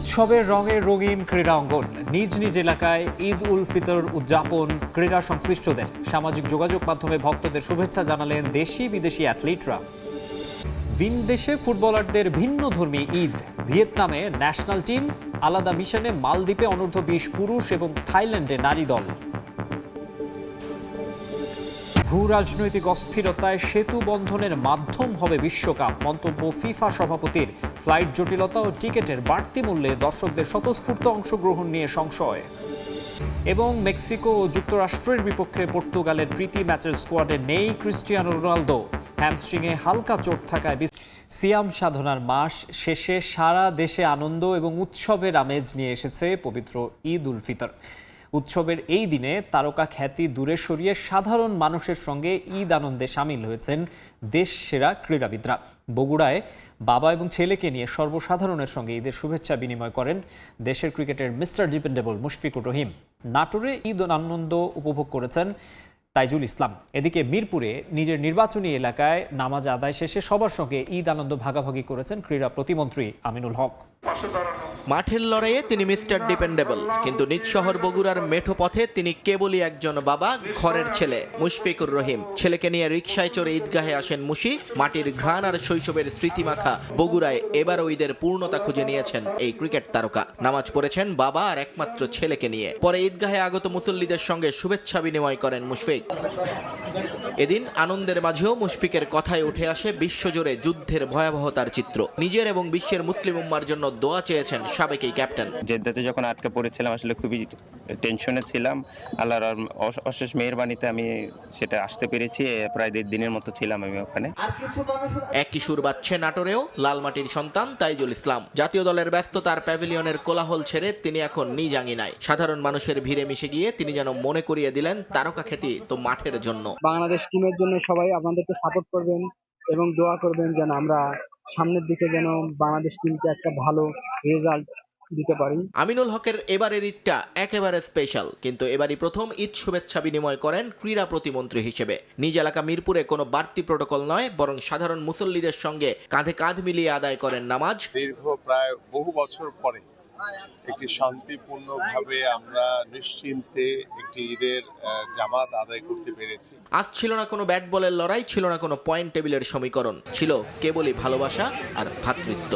উৎসবের রঙে রঙিন ক্রীড়া অঙ্গন। নিজ নিজ এলাকায় ঈদ উল ফিতর উদযাপন ক্রীড়া সংশ্লিষ্টদের। সামাজিক যোগাযোগ মাধ্যমে ভক্তদের শুভেচ্ছা জানালেন দেশি বিদেশি অ্যাথলিটরা। ভিনদেশে ফুটবলারদের ভিন্নধর্মী ঈদ। ভিয়েতনামে ন্যাশনাল টিম, আলাদা মিশনে মালদ্বীপে অনূর্ধ্ব 20 পুরুষ এবং থাইল্যান্ডে নারী দল। ভূ রাজনৈতিক অস্থিরতায় সেতু বন্ধনের মাধ্যম হবে বিশ্বকাপ, মন্তব্য ফিফা সভাপতির। ফ্লাইট জটিলতা ও টিকেটের বাড়তি মূল্যে দর্শকদের স্বতঃস্ফূর্ত অংশগ্রহণ নিয়ে সংশয়। এবং মেক্সিকো ও যুক্তরাষ্ট্রের বিপক্ষে পর্তুগালের প্রীতি ম্যাচের স্কোয়াডে নেই ক্রিস্টিয়ানো রোনালদো। হ্যামস্ট্রিংয়ে হালকা চোট থাকায় সিয়াম সাধনার মাস শেষে সারা দেশে আনন্দ এবং উৎসবের আমেজ নিয়ে এসেছে পবিত্র ঈদ উল ফিতর। উৎসবের এই দিনে তারকা খ্যাতি দূরে সরিয়ে সাধারণ মানুষের সঙ্গে ঈদ আনন্দে সামিল হয়েছেন দেশ সেরা ক্রীড়াবিদরা। বগুড়ায় বাবা এবং ছেলেকে নিয়ে সর্বসাধারণের সঙ্গে ঈদের শুভেচ্ছা বিনিময় করেন দেশের ক্রিকেটের মিস্টার ডিপেন্ডেবল মুশফিকুর রহিম। নাটোরে ঈদ আনন্দ উপভোগ করেছেন তাইজুল ইসলাম। এদিকে মিরপুরে নিজের নির্বাচনী এলাকায় নামাজ আদায় শেষে সবার সঙ্গে ঈদ আনন্দ ভাগাভাগি করেছেন ক্রীড়া প্রতিমন্ত্রী আমিনুল হক। মাঠের লড়াইয়ে তিনি মিস্টার ডিপেন্ডেবল, কিন্তু নিজ শহর বগুড়ার মেঠো পথে তিনি কেবলই একজন বাবা, ঘরের ছেলে মুশফিকুর রহিম। ছেলেকে নিয়ে রিকশায় চড়ে ঈদগাহে আসেন মুশি। মাটির ঘ্রাণ আর শৈশবের স্মৃতিমাখা বগুড়ায় এবারও ঈদের পূর্ণতা খুঁজে নিয়েছেন এই ক্রিকেট তারকা। নামাজ পড়েছেন বাবা আর একমাত্র ছেলেকে নিয়ে। পরে ঈদগাহে আগত মুসল্লিদের সঙ্গে শুভেচ্ছা বিনিময় করেন মুশফিক। এদিন আনন্দের মাঝেও মুশফিকের কথায় উঠে আসে বিশ্বজুড়ে যুদ্ধের ভয়াবহতার চিত্র। নিজের এবং বিশ্বের মুসলিম উম্মার জন্য দোয়া চেয়েছেন সাবেক এই ক্যাপ্টেন। জেদ্দাতে যখন আটকে পড়েছিলাম আসলে খুবই টেনশনে ছিলাম। আল্লাহর অশেষ মেহেরবানিতে আমি সেটা আসতে পেরেছি। প্রায় 1.5 দিনের মতো ছিলাম আমি ওখানে। একই সুর বাজছে নাটোরেও। লালমাটির সন্তান তাইজুল ইসলাম। জাতীয় দলের ব্যস্ততার প্যাভিলিয়নের কোলাহল ছেড়ে তিনি এখন নিজ আঙিনায়। সাধারণ মানুষের ভিড়ে মিশে গিয়ে তিনি যেন মনে করিয়ে দিলেন তারকা খ্যাতি তো মাঠের জন্য। বাংলাদেশ টিমের জন্য সবাই আপনাদেরকে সাপোর্ট করবেন এবং দোয়া করবেন যেন আমরা সামনের দিকে যেন বাংলাদেশ টিমকে একটা ভালো রেজাল্ট দিতে পারি। আমিনুল হকের এবারের ঈদটা একেবারে স্পেশাল, কিন্তু এবারই প্রথম ঈদ শুভেচ্ছা বিনিময় করেন ক্রীড়া প্রতিমন্ত্রী হিসেবে। নিজ এলাকা মিরপুরে কোনো বাড়তি প্রটোকল নয়, বরং সাধারণ মুসল্লিদের সঙ্গে কাঁধে কাঁধ মিলিয়ে আদায় করেন নামাজ। দীর্ঘ প্রায় বহু বছর পরে একটি শান্তিপূর্ণভাবে আমরা নিশ্চিন্তে একটি ঈদের জামাত আদায় করতে পেরেছি। আজ ছিল না কোনো ব্যাট বলের লড়াই, ছিল না কোনো পয়েন্ট টেবিলের সমীকরণ, ছিল কেবলই ভালোবাসা আর ভ্রাতৃত্ব।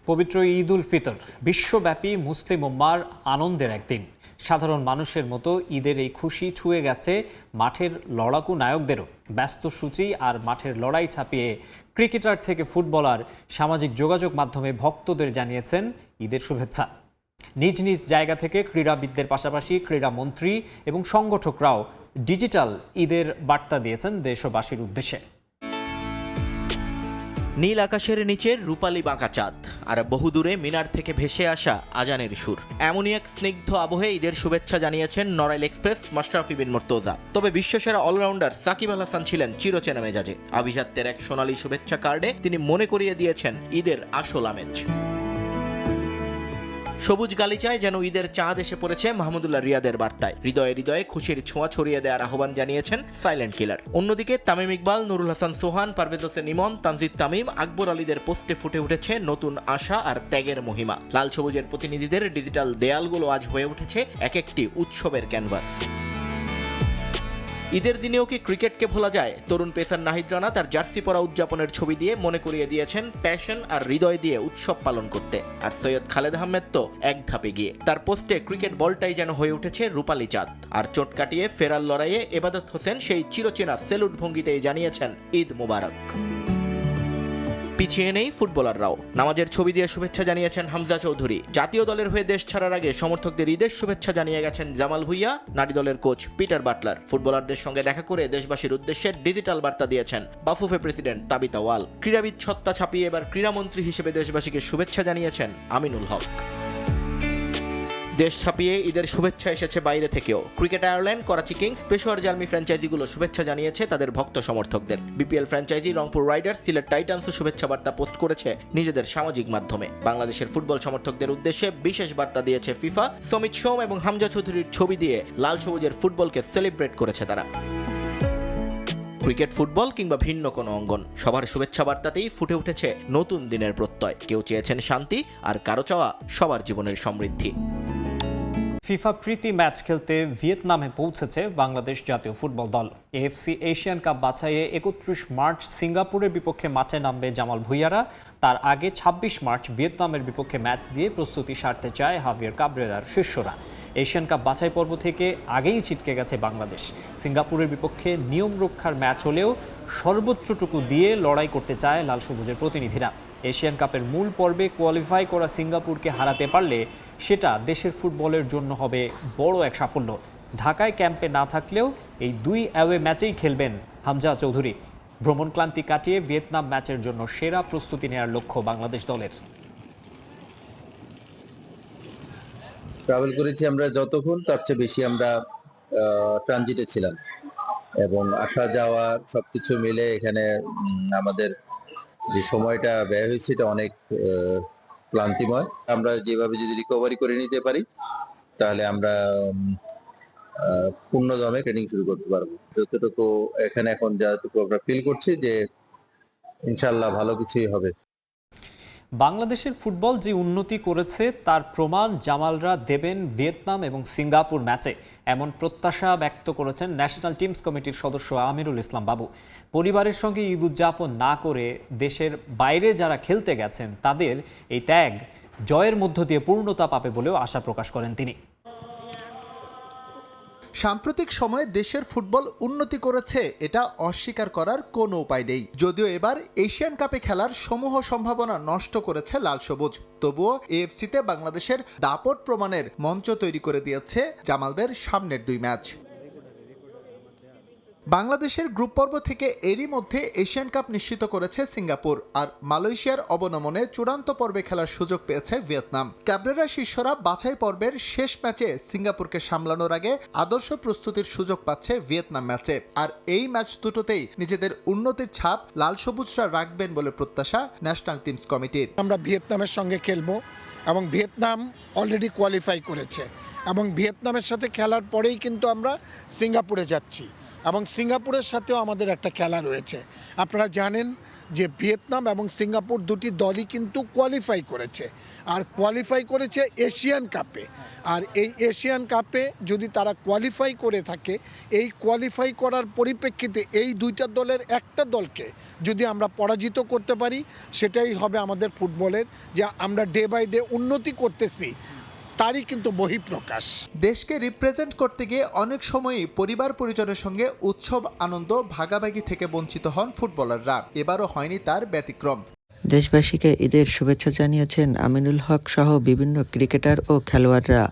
পবিত্র ঈদ উল ফিতর বিশ্বব্যাপী মুসলিম উম্মার আনন্দের একদিন। সাধারণ মানুষের মতো ঈদের এই খুশি ছুঁয়ে গেছে মাঠের লড়াকু নায়কদেরও। ব্যস্ত সূচি আর মাঠের লড়াই ছাপিয়ে ক্রিকেটার থেকে ফুটবলার সামাজিক যোগাযোগ মাধ্যমে ভক্তদের জানিয়েছেন ঈদের শুভেচ্ছা। নিজ নিজ জায়গা থেকে ক্রীড়াবিদদের পাশাপাশি ক্রীড়ামন্ত্রী এবং সংগঠকরাও ডিজিটাল ঈদের বার্তা দিয়েছেন দেশবাসীর উদ্দেশ্যে। নীল আকাশের নিচে রূপালী বাঁকা চাঁদ আর বহুদূরে মিনার থেকে ভেসে আসা আজানের সুর। এমনই এক স্নিগ্ধ আবহে ঈদের শুভেচ্ছা জানিয়েছেন নড়াইল এক্সপ্রেস মাশরাফি বিন মুর্তজা। তবে বিশ্বসেরা অলরাউন্ডার সাকিব আল হাসান ছিলেন চিরচেনা মেজাজে। আভিজাত্যের এক সোনালী শুভেচ্ছা কার্ডে তিনি মনে করিয়ে দিয়েছেন ঈদের আসল আমেজ। সবুজ গালিচায় যেন ঈদের চাঁদ এসে পড়েছে মাহমুদুল্লাহ রিয়াদের বার্তায়। হৃদয়ে হৃদয়ে খুশির ছোঁয়া ছড়িয়ে দেওয়ার আহ্বান জানিয়েছেন সাইলেন্ট কিলার। অন্যদিকে তামিম ইকবাল, নুরুল হাসান সোহান, পারভেজ হোসেন ইমন, তানজিদ তামিম, আকবর আলীদের পোস্টে ফুটে উঠেছে নতুন আশা আর ত্যাগের মহিমা। লাল সবুজের প্রতিনিধিদের ডিজিটাল দেয়ালগুলো আজ হয়ে উঠেছে এক একটি উৎসবের ক্যানভাস। ঈদের দিনেও কি ক্রিকেটকে ভোলা যায়? তরুণ পেসার নাহিদ রানা তার জার্সি পরা উদযাপনের ছবি দিয়ে মনে করিয়ে দিয়েছেন প্যাশন আর হৃদয় দিয়ে উৎসব পালন করতে। আর সৈয়দ খালেদ আহমেদ তো এক ধাপে গিয়ে তার পোস্টে ক্রিকেট বলটাই যেন হয়ে উঠেছে রূপালী চাঁদ। আর চোট কাটিয়ে ফেরার লড়াইয়ে এবাদত হোসেন সেই চিরচেনা সেলুট ভঙ্গিতেই জানিয়েছেন ঈদ মোবারক। পিছিয়ে নেই ফুটবলাররাও। নামাজের ছবি দিয়ে শুভেচ্ছা জানিয়েছেন হামজা চৌধুরী। জাতীয় দলের হয়ে দেশ ছাড়ার আগে সমর্থকদের ঈদের শুভেচ্ছা জানিয়ে গেছেন জামাল ভুইয়া। নারী দলের কোচ পিটার বাটলার। ফুটবলারদের সঙ্গে দেখা করে দেশবাসীর উদ্দেশ্যে ডিজিটাল বার্তা দিয়েছেন বাফুফে প্রেসিডেন্ট তাবিতা ওয়াল। ক্রীড়াবিদ সত্তা ছাপিয়ে এবার ক্রীড়ামন্ত্রী হিসেবে দেশবাসীকে শুভেচ্ছা জানিয়েছেন আমিনুল হক। দেশ ছাপিয়ে ঈদের শুভেচ্ছা এসেছে বাইরে থেকেও। Cricket Ireland, Karachi Kings, Peshawar Zalmi ফ্র্যাঞ্চাইজিগুলো শুভেচ্ছা জানিয়েছে তাদের ভক্ত সমর্থকদের। BPL franchise Rangpur Riders, Sylhet টাইটান্সও শুভেচ্ছা বার্তা পোস্ট করেছে নিজেদের সামাজিক মাধ্যমে। বাংলাদেশের ফুটবল সমর্থকদের উদ্দেশ্যে বিশেষ বার্তা দিয়েছে ফিফা। সমিত সোম এবং হামজা চৌধুরীর ছবি দিয়ে লাল সবুজের ফুটবলকে সেলিব্রেট করেছে তারা। ক্রিকেট, ফুটবল কিংবা ভিন্ন কোনো অঙ্গন, সবার শুভেচ্ছা বার্তাতেই ফুটে উঠেছে নতুন দিনের প্রত্যয়। কেউ চেয়েছেন শান্তি, আর কারো চাওয়া সবার জীবনের সমৃদ্ধি। ফিফা প্রীতি ম্যাচ খেলতে ভিয়েতনামে পৌঁছেছে বাংলাদেশ জাতীয় ফুটবল দল। এএফসি এশিয়ান কাপ বাছাইয়ে 31 মার্চ সিঙ্গাপুরের বিপক্ষে মাঠে নামবে জামাল ভুঁইয়ারা। তার আগে 26 মার্চ ভিয়েতনামের বিপক্ষে ম্যাচ দিয়ে প্রস্তুতি সারতে চায় হাভিয়ার কাবরেরার শিষ্যরা। এশিয়ান কাপ বাছাই পর্ব থেকে আগেই ছিটকে গেছে বাংলাদেশ। সিঙ্গাপুরের বিপক্ষে নিয়ম রক্ষার ম্যাচ হলেও সর্বোচ্চটুকু দিয়ে লড়াই করতে চায় লাল সবুজের প্রতিনিধিরা। এশিয়ান কাপের মূল পর্বে কোয়ালিফাই করা সিঙ্গাপুরকে হারাতে পারলে সেটা দেশের ফুটবলের জন্য হবে বড় এক সাফল্য। ঢাকায় ক্যাম্পে না থাকলেও এই দুই অ্যাওয়ে ম্যাচেই খেলবেন হামজা চৌধুরী। ভ্রমণ ক্লান্তি কাটিয়ে ভিয়েতনাম ম্যাচের জন্য সেরা প্রস্তুতি নেওয়ার লক্ষ্য বাংলাদেশ দলের। ট্রাভেল করেছি আমরা যতক্ষণ, তার চেয়ে বেশি আমরা ট্রানজিটে ছিলাম, এবং আসা যাওয়া সবকিছু মিলে এখানে আমাদের যে সময়টা ব্যয় হয়েছে এটা অনেক ক্লান্তিময়। আমরা যেভাবে যদি রিকভারি করে নিতে পারি তাহলে আমরা পূর্ণ দমে ট্রেনিং শুরু করতে পারবো। যতটুকু এখানে এখন যতটুকু আমরা ফিল করছি যে ইনশাল্লাহ ভালো কিছুই হবে। বাংলাদেশের ফুটবল যে উন্নতি করেছে তার প্রমাণ জামালরা দেবেন ভিয়েতনাম এবং সিঙ্গাপুর ম্যাচে, এমন প্রত্যাশা ব্যক্ত করেছেন ন্যাশনাল টিমস কমিটির সদস্য আমিরুল ইসলাম বাবু। পরিবারের সঙ্গে ঈদ উদযাপন না করে দেশের বাইরে যারা খেলতে গেছেন তাদের এই ত্যাগ জয়ের মধ্য দিয়ে পূর্ণতা পাবে বলেও আশা প্রকাশ করেন তিনি। সাম্প্রতিক সময়ে দেশের ফুটবল উন্নতি করেছে, এটা অস্বীকার করার কোনো উপায় নেই। যদিও এবার এশিয়ান কাপে খেলার সমূহ সম্ভাবনা নষ্ট করেছে লাল সবুজ, তবুও এএফসিতে বাংলাদেশের দাপট প্রমাণের মঞ্চ তৈরি করে দিয়েছে জামালদের সামনের দুই ম্যাচ। বাংলাদেশের গ্রুপ পর্ব থেকে এরই মধ্যে এশিয়ান কাপ নিশ্চিত করেছে সিঙ্গাপুর, আর মালয়েশিয়ার অবনমনে চূড়ান্ত পর্বে খেলার সুযোগ পেয়েছে ভিয়েতনাম। ক্যাবরেরা শিষ্যরা বাছাই পর্বের শেষ ম্যাচে সিঙ্গাপুরকে সামলানোর আগে আদর্শ প্রস্তুতির সুযোগ পাচ্ছে ভিয়েতনাম ম্যাচে, আর এই ম্যাচ দুটোতেই নিজেদের উন্নতির ছাপ লাল সবুজরা রাখবেন বলে প্রত্যাশা ন্যাশনাল টিমস কমিটির। আমরা ভিয়েতনামের সঙ্গে খেলবো এবং ভিয়েতনাম অলরেডি কোয়ালিফাই করেছে, এবং ভিয়েতনামের সাথে খেলার পরেই কিন্তু আমরা সিঙ্গাপুরে যাচ্ছি, এবং সিঙ্গাপুরের সাথেও আমাদের একটা খেলা রয়েছে। আপনারা জানেন যে ভিয়েতনাম এবং সিঙ্গাপুর দুটি দলই কিন্তু কোয়ালিফাই করেছে, আর কোয়ালিফাই করেছে এশিয়ান কাপে। আর এই এশিয়ান কাপে যদি তারা কোয়ালিফাই করে থাকে, এই কোয়ালিফাই করার পরিপ্রেক্ষিতে এই দুইটা দলের একটা দলকে যদি আমরা পরাজিত করতে পারি, সেটাই হবে আমাদের ফুটবলের যে আমরা ডে বাই ডে উন্নতি করতেছি তারই কিন্তু বহিঃপ্রকাশ। দেশকে রিপ্রেজেন্ট করতে গিয়ে অনেক সময়ই পরিবার পরিজনের সঙ্গে উৎসব আনন্দ ভাগাভাগি থেকে বঞ্চিত হন ফুটবলাররা, এবারও হয়নি তার ব্যতিক্রম। দেশবাসীকে ঈদের শুভেচ্ছা জানিয়েছেন আমিনুল হক সহ বিভিন্ন ক্রিকেটার ও খেলোয়াড়রা।